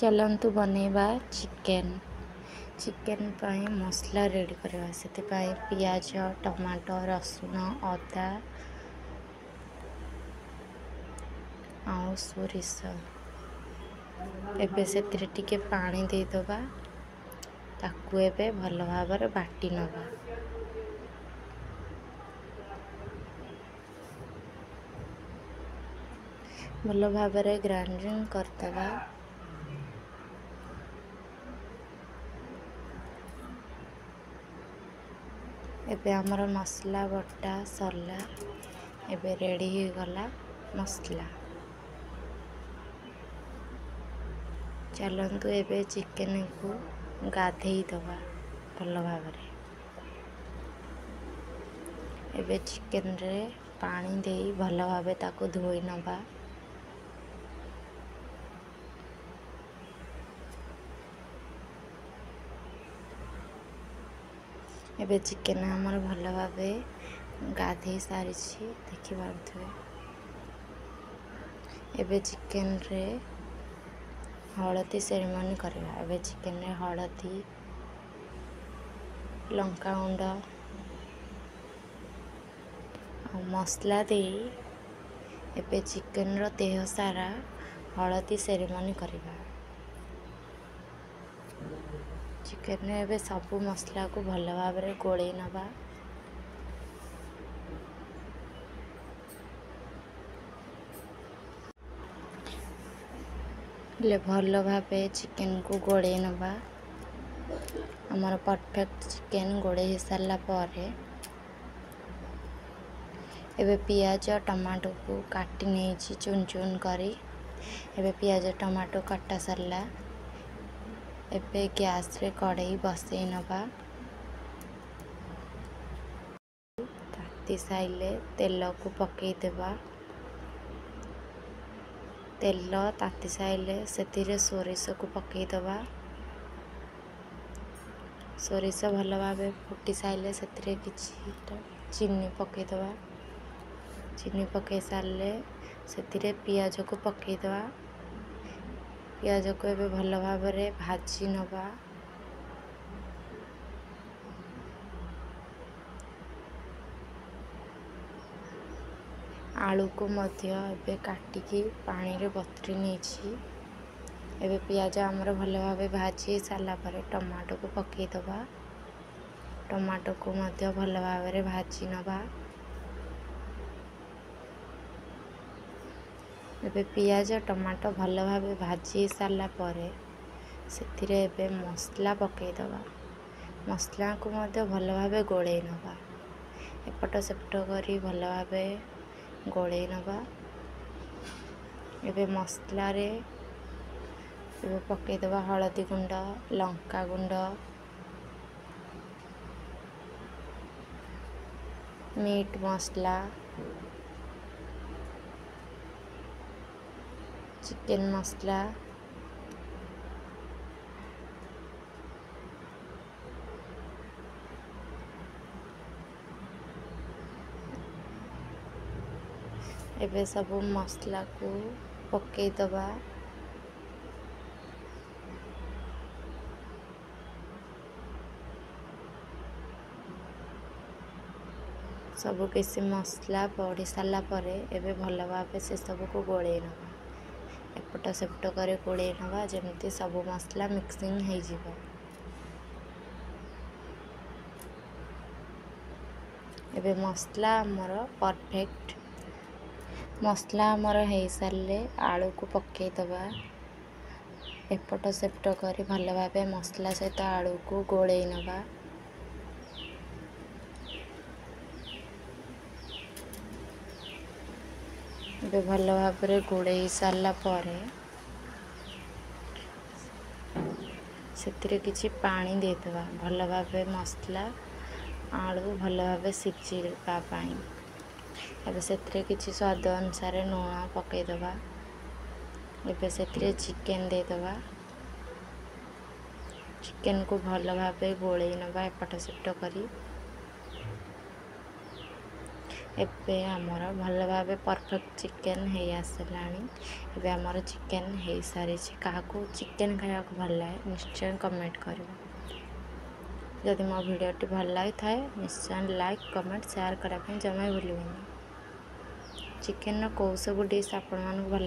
चलन्तु बनेଇବା chicken ପାଇଁ मसला ready करवा से पियाज टमाटो रसुण अदा आउ सोरिष एबे से टिके पानी देदबा ताकू एबे भल भाव बाटी नवा भल भाव ग्राइंडिंग करदबा एबे हमर मसला बटा सरला एबे रेडी हो गला मसला। चलन्तु एबे चिकेन को गाधेई दबा भल भाव एबे चिकेन रे पानी देई भल भाव ताको धोई नबा। एबे चिकेन हमर भल भाव गाधे सारी देखि पारुथबे। एबे चिकेन रे हलदी सेरेमनी करवा। एबे चिकेन रे हलदी लंका गुंड मसला दे एबे चिकेन रो देह सारा हलदी सेरेमनी करवा। चिकेन रे एबे सबु मसला को भल भाव गोले नबा। भल भाव चिकेन को गोले नबा। हमर परफेक्ट चिकेन गोले हो सारा पर एबे पियाज टमाटो को काटी नहीं चुन चुन करी। एबे पियाज टमाटो काटा सरला एबे गैस रे कढ़ाई बसई नबा। ताती साइले तेल को पकई देबा। तेल ताती साइले सेतिरे सोरिष को पकई दबा। सोरिष भल भाव फुटी साइले सेतिरे किछि चीनी पकई दबा। चीनी पकई सारे सेतिरे पियाज को पकई दबा। पियाज को एबे भल भाव भाजी नबा। आलू को मध्य एबे काटिकी पानी रे बतरी नेछि। एबे पियाज हमर भल भाव भाजी साला पर टमाटो को पकई दबा। टमाटो को मध्य भल भाव भाजी नबा। एबे पियाज टमाटो भल भाव भाजी साला परे सेतिरे एबे मसला पकई दबा। मसला को मध्य भल भाव गोले नबा। एपट सेपट करी भल भाव गोले नबा। एबे मसला रे एबे पकई दबा हलदी गुंड लंका गुंड मीट मसला चिकेन मसला एबे सब मसला को पकई दबा। सब किसी मसला पड़ी सारा पर एबे भल भाव से सब को गोले नबा। एपट सेपट करे गोले नबा जेमती सब मसला मिक्सिंग हो जिवो। एबे मसला हमर परफेक्ट मसला हमर हो सारे आलू को पकई दबा। एपट सेपट करे भल भाव मसला सहित आलू को गोले नबा। एबे भल भाव गोले सारा पर सेतिरे किछि पानी देदबा। भल भाव मसला आलू भल भाव सिझिबा पाई। एबे सेतिरे किछि स्वाद अनुसार लूण पकई दबा। एबे सेतिरे चिकेन देदबा। चिकेन को भल भाव गोले नबा एपट सेपट करी। ଏବେ ଆମର ଭଲ ଭାବେ ପରଫେକ୍ଟ ଚିକେନ୍ ହେଇ ଆସିଲାଣି। ଏବେ ଆମର ଚିକେନ୍ ହେଇସାରିଛି। କାହାକୁ ଚିକେନ୍ ଖାଇବାକୁ ଭଲ ଲାଗେ ନିଶ୍ଚୟ କମେଣ୍ଟ କରିବ। ଯଦି ମୋ ଭିଡ଼ିଓଟି ଭଲ ଲାଗିଥାଏ ନିଶ୍ଚୟ ଲାଇକ୍ କମେଣ୍ଟ ସେୟାର କରିବା ପାଇଁ ଜମା ଭୁଲିବେନି। ଚିକେନ୍ର କେଉଁ ସବୁ ଡିଶ୍ ଆପଣମାନଙ୍କୁ ଭଲ